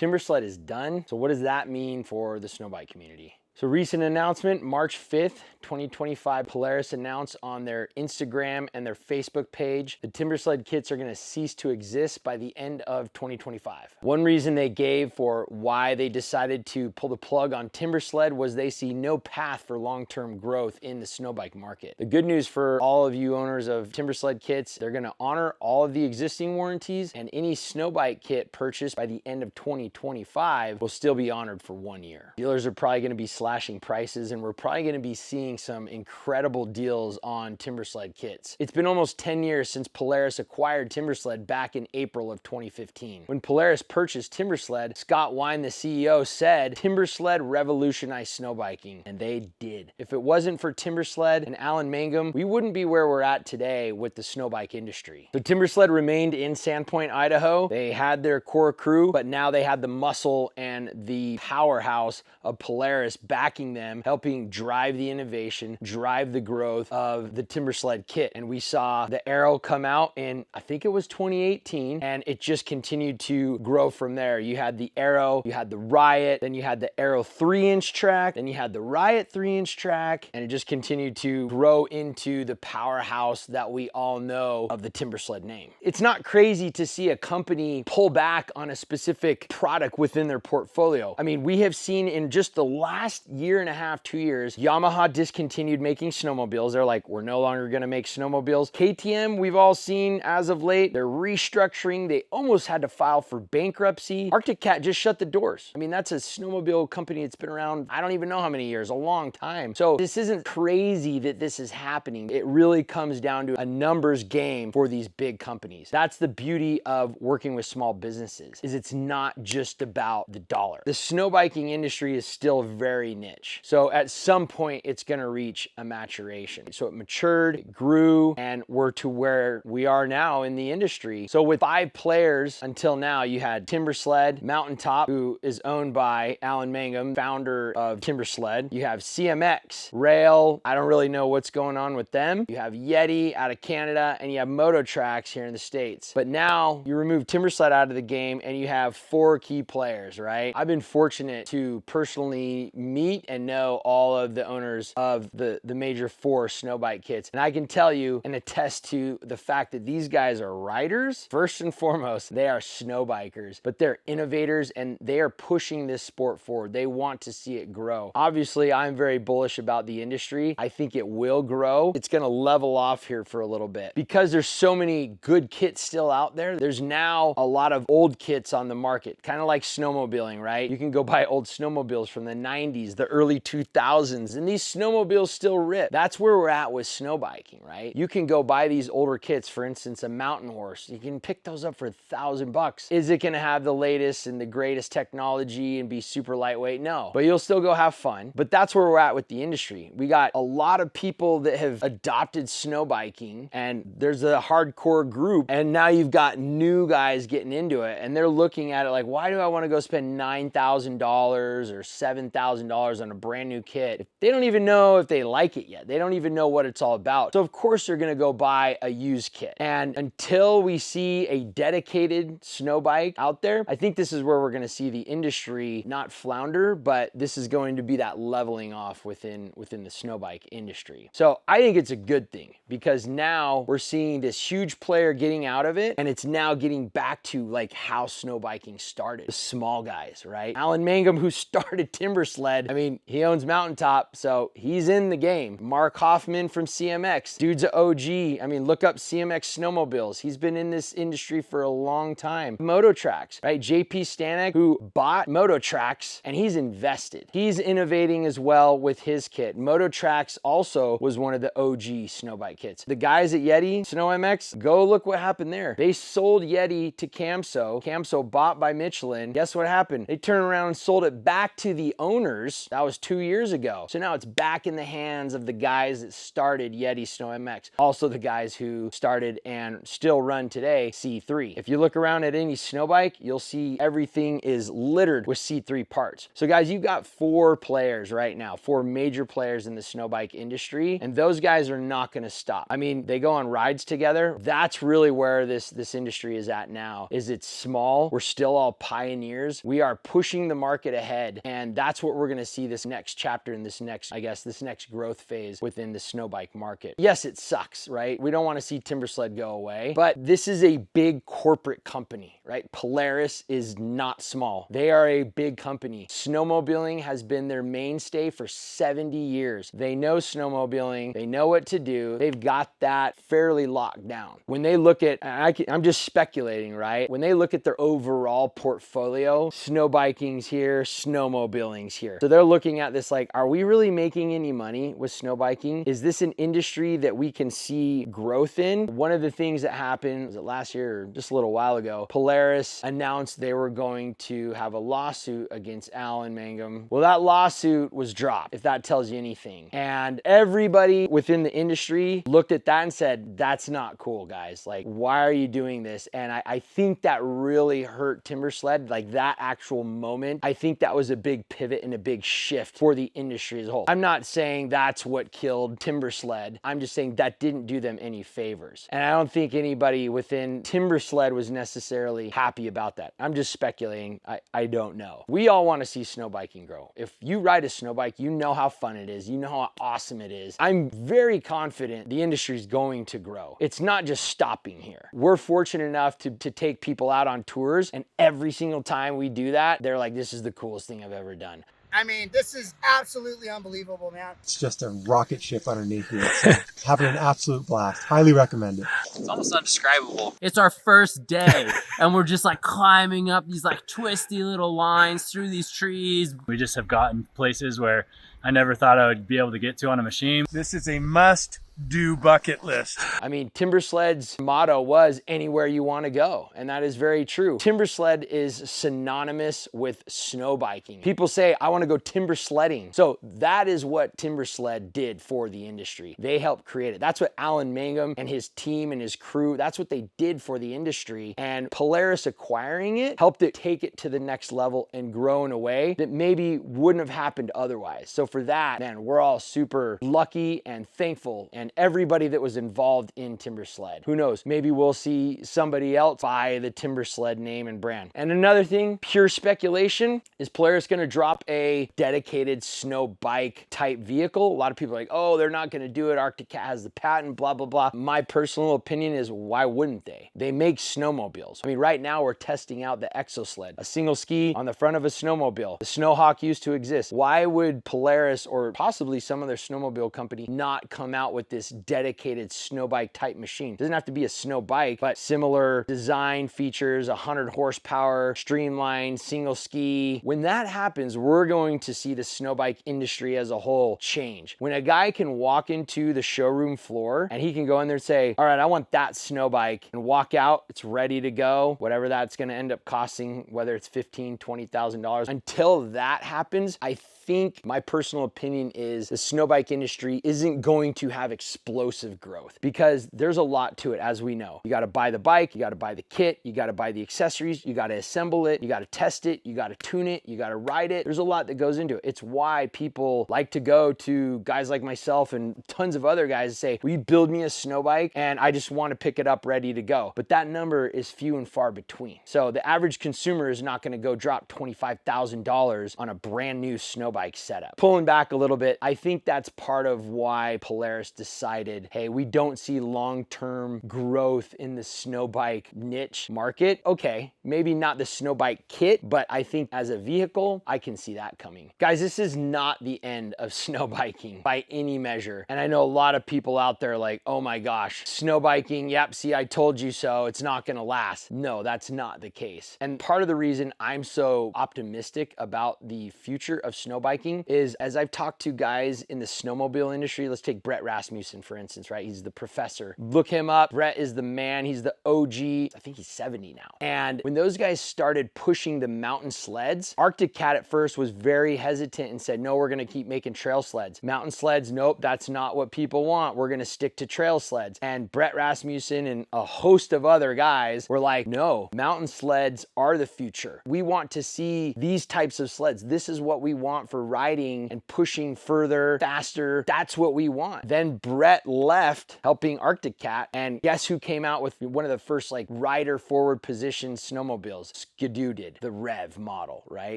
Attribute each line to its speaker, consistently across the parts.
Speaker 1: Timbersled is done. So what does that mean for the snowbike community? So recent announcement, March 5th, 2025, Polaris announced on their Instagram and their Facebook page, the Timbersled kits are gonna cease to exist by the end of 2025. One reason they gave for why they decided to pull the plug on Timbersled was they see no path for long-term growth in the snowbike market. The good news for all of you owners of Timbersled kits, they're gonna honor all of the existing warranties, and any snowbike kit purchased by the end of 2025 will still be honored for 1 year. Dealers are probably gonna be slashing prices, and we're probably gonna be seeing some incredible deals on Timbersled kits. It's been almost 10 years since Polaris acquired Timbersled back in April of 2015. When Polaris purchased Timbersled, Scott Wine, the CEO, said, "Timbersled revolutionized snowbiking," and they did. If it wasn't for Timbersled and Alan Mangum, we wouldn't be where we're at today with the snowbike industry. So Timbersled remained in Sandpoint, Idaho. They had their core crew, but now they had the muscle and the powerhouse of Polaris backing them, helping drive the innovation, drive the growth of the Timbersled kit. And we saw the Arrow come out in, I think it was 2018, and it just continued to grow from there. You had the Arrow, you had the Riot, then you had the Arrow 3-inch track, then you had the Riot 3-inch track, and it just continued to grow into the powerhouse that we all know of the Timbersled name. It's not crazy to see a company pull back on a specific product within their portfolio. I mean, we have seen in just the last year and a half, 2 years, Yamaha discontinued making snowmobiles. They're like, we're no longer gonna make snowmobiles. KTM, we've all seen as of late, they're restructuring. They almost had to file for bankruptcy. Arctic Cat just shut the doors. I mean, that's a snowmobile company that's been around, I don't even know how many years, a long time. So this isn't crazy that this is happening. It really comes down to a numbers game for these big companies. That's the beauty of working with small businesses, is it's not just about the dollar. The snowbiking industry is still very niche. So at some point, it's gonna reach a maturation. So it matured, it grew, and we're to where we are now in the industry. So with 5 players until now, you had Timbersled, Mountaintop, who is owned by Alan Mangum, founder of Timbersled. You have CMX, Rail, I don't really know what's going on with them. You have Yeti out of Canada, and you have Mototrax here in the States. But now you remove Timbersled out of the game and you have 4 key players, right? I've been fortunate to personally meet and know all of the owners of the major 4 snowbike kits. And I can tell you and attest to the fact that these guys are riders. First and foremost, they are snowbikers, but they're innovators and they are pushing this sport forward. They want to see it grow. Obviously, I'm very bullish about the industry. I think it will grow. It's gonna level off here for a little bit because there's so many good kits still out there. There's now a lot of old kits on the market, kind of like snowmobiling, right? You can go buy old snowmobiles from the 90s, the early 2000s, and these snowmobiles still rip. That's where we're at with snowbiking, right? You can go buy these older kits, for instance, a Mountain Horse. You can pick those up for $1,000. Is it gonna have the latest and the greatest technology and be super lightweight? No, but you'll still go have fun. But that's where we're at with the industry. We got a lot of people that have adopted snowbiking, and there's a hardcore group, and now you've got new guys getting into it, and they're looking at it like, why do I wanna go spend $9,000 or $7,000 on a brand new kit if they don't even know if they like it yet? They don't even know what it's all about. So of course they're gonna go buy a used kit. And until we see a dedicated snow bike out there, I think this is where we're gonna see the industry not flounder, but this is going to be that leveling off within the snow bike industry. So I think it's a good thing because now we're seeing this huge player getting out of it, and it's now getting back to like how snow biking started. The small guys, right? Alan Mangum, who started Timbersled, I mean, he owns Mountaintop, so he's in the game. Mark Hoffman from CMX, dude's an OG. I mean, look up CMX snowmobiles. He's been in this industry for a long time. Mototrax, right? JP Stanek, who bought Mototrax, and he's invested. He's innovating as well with his kit. Mototrax also was one of the OG snowbike kits. The guys at Yeti, Snow MX, go look what happened there. They sold Yeti to Camso. Camso bought by Michelin. Guess what happened? They turned around and sold it back to the owners. That was 2 years ago. So now it's back in the hands of the guys that started Yeti Snow MX. Also the guys who started and still run today, C3. If you look around at any snow bike, you'll see everything is littered with C3 parts. So guys, you've got 4 players right now, 4 major players in the snow bike industry, and those guys are not gonna stop. I mean, they go on rides together. That's really where this industry is at now, is it's small. We're still all pioneers. We are are pushing the market ahead, and that's what we're gonna see this next chapter in this next, I guess, this next growth phase within the snowbike market. Yes, it sucks, right? We don't wanna see Timbersled go away, but this is a big corporate company, right? Polaris is not small. They are a big company. Snowmobiling has been their mainstay for 70 years. They know snowmobiling, they know what to do. They've got that fairly locked down. When they look at, I'm just speculating, right? When they look at their overall portfolio, snowbiking's here, snowmobiling's here. So they're looking at this like, are we really making any money with snowbiking? Is this an industry that we can see growth in? One of the things that happened, was it last year or just a little while ago, Polaris announced they were going to have a lawsuit against Alan Mangum. Well, that lawsuit was dropped, if that tells you anything. And everybody within the industry looked at that and said, that's not cool, guys. Like, why are you doing this? And I think that really hurt Timbersled, like that actual moment. I think that was a big pivot and a big shift for the industry as a whole. I'm not saying that's what killed Timbersled. I'm just saying that didn't do them any favors. And I don't think anybody within Timbersled was necessarily happy about that. I'm just speculating. I don't know. We all want to see snowbiking grow. If you ride a snowbike, you know how fun it is. You know how awesome it is. I'm very confident the industry is going to grow. It's not just stopping here. We're fortunate enough to take people out on tours, and every single time we do that, they're like, this is the coolest thing I've ever done.
Speaker 2: I mean, this is absolutely unbelievable, man.
Speaker 3: It's just a rocket ship underneath here. So having an absolute blast. Highly recommend it.
Speaker 4: It's almost undescribable.
Speaker 5: It's our first day and we're just like climbing up these like twisty little lines through these trees.
Speaker 6: We just have gotten places where I never thought I would be able to get to on a machine.
Speaker 7: This is a must-do bucket list.
Speaker 1: I mean, Timbersled's motto was anywhere you want to go, and that is very true. Timbersled is synonymous with snowbiking. People say, I want to go timber sledding. So that is what Timbersled did for the industry. They helped create it. That's what Alan Mangum and his team and his crew, that's what they did for the industry. And Polaris acquiring it helped it take it to the next level and grow in a way that maybe wouldn't have happened otherwise. So for that, man, we're all super lucky and thankful, and everybody that was involved in Timbersled. Who knows? Maybe we'll see somebody else buy the Timbersled name and brand. And another thing, pure speculation, is Polaris going to drop a dedicated snow bike type vehicle? A lot of people are like, oh, they're not going to do it. Arctic Cat has the patent, blah, blah, blah. My personal opinion is, why wouldn't they? They make snowmobiles. I mean, right now we're testing out the Exosled, a single ski on the front of a snowmobile. The Snowhawk used to exist. Why would Polaris or possibly some other snowmobile company not come out with this dedicated snow bike type machine? It doesn't have to be a snow bike, but similar design features, 100 horsepower, streamlined, single ski. When that happens, we're going to see the snow bike industry as a whole change. When a guy can walk into the showroom floor and he can go in there and say, all right, I want that snow bike, and walk out, it's ready to go, whatever that's going to end up costing, whether it's $15,000, $20,000. Until that happens, I think my personal opinion is the snowbike industry isn't going to have explosive growth, because there's a lot to it, as we know. You got to buy the bike, you got to buy the kit, you got to buy the accessories, you got to assemble it, you got to test it, you got to tune it, you got to ride it. There's a lot that goes into it. It's why people like to go to guys like myself and tons of other guys and say, will you build me a snow bike? And I just want to pick it up ready to go. But that number is few and far between. So the average consumer is not going to go drop $25,000 on a brand new snow bike setup. Pulling back a little bit, I think that's part of why Polaris decided, hey, we don't see long-term growth in the snow bike niche market. Okay, maybe not the snow bike kit, but I think as a vehicle, I can see that coming. Guys, this is not the end of snow biking by any measure. And I know a lot of people out there like, oh my gosh, snow biking, yep, see, I told you so, it's not gonna last. No, that's not the case. And part of the reason I'm so optimistic about the future of snow biking is, as I've talked to guys in the snowmobile industry, let's take Brett Rasmussen, for instance, right? He's the professor. Look him up. Brett is the man. He's the OG. I think he's 70 now. And when those guys started pushing the mountain sleds, Arctic Cat at first was very hesitant and said, no, we're going to keep making trail sleds. Mountain sleds, nope, that's not what people want. We're going to stick to trail sleds. And Brett Rasmussen and a host of other guys were like, no, mountain sleds are the future. We want to see these types of sleds. This is what we want for riding and pushing further, faster. That's what we want. Then Brett left helping Arctic Cat, and guess who came out with one of the first like rider forward position snowmobiles? Skidoo did, the Rev model, right?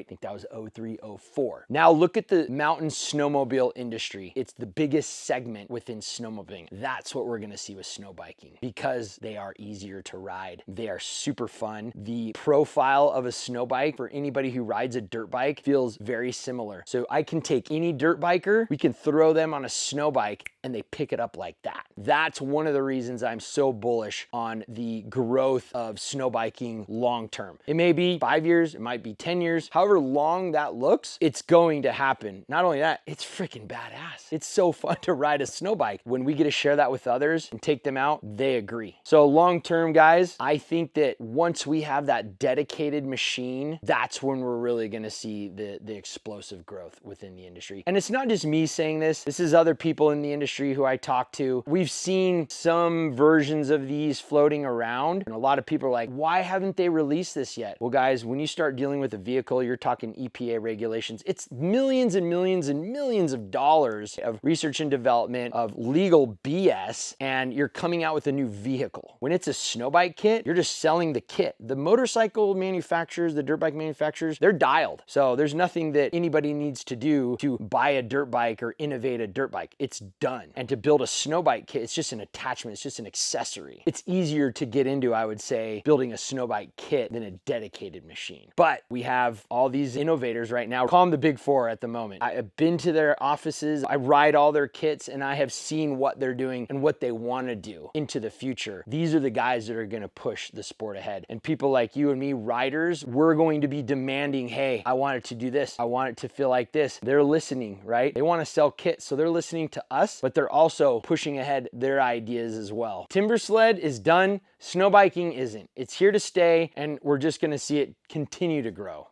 Speaker 1: I think that was 03, 04. Now look at the mountain snowmobile industry. It's the biggest segment within snowmobiling. That's what we're gonna see with snowbiking because they are easier to ride. They are super fun. The profile of a snowbike for anybody who rides a dirt bike feels very similar. So I can take any dirt biker, we can throw them on a snowbike and they pick it up like that. That's one of the reasons I'm so bullish on the growth of snowbiking long term. It may be 5 years, it might be 10 years, however long that looks, it's going to happen. Not only that, it's freaking badass. It's so fun to ride a snowbike. When we get to share that with others and take them out, they agree. So long term, guys, I think that once we have that dedicated machine, that's when we're really gonna see the explosive growth within the industry. And it's not just me saying this. This is other people in the industry who I talk to. We've seen some versions of these floating around, and a lot of people are like, why haven't they released this yet? Well, guys, when you start dealing with a vehicle, you're talking EPA regulations. It's millions and millions and millions of dollars of research and development, of legal BS, and you're coming out with a new vehicle. When it's a snowbike kit, you're just selling the kit. The motorcycle manufacturers, the dirt bike manufacturers, they're dialed. So there's nothing that anybody needs to do to buy a dirt bike or innovate a dirt bike. It's done. And to build a snowbike kit, it's just an attachment, it's just an accessory. It's easier to get into, I would say, building a snowbike kit than a dedicated machine. But we have all these innovators right now, call them the big four at the moment. I have been to their offices, I ride all their kits, and I have seen what they're doing and what they want to do into the future. These are the guys that are going to push the sport ahead. And people like you and me, riders, we're going to be demanding, hey, I want it to do this. I want it to feel like this. They're listening, right? They want to sell kits, so they're listening to us, but they're also pushing ahead their ideas as well. Timbersled is done. Snowbiking isn't. It's here to stay, and we're just going to see it continue to grow.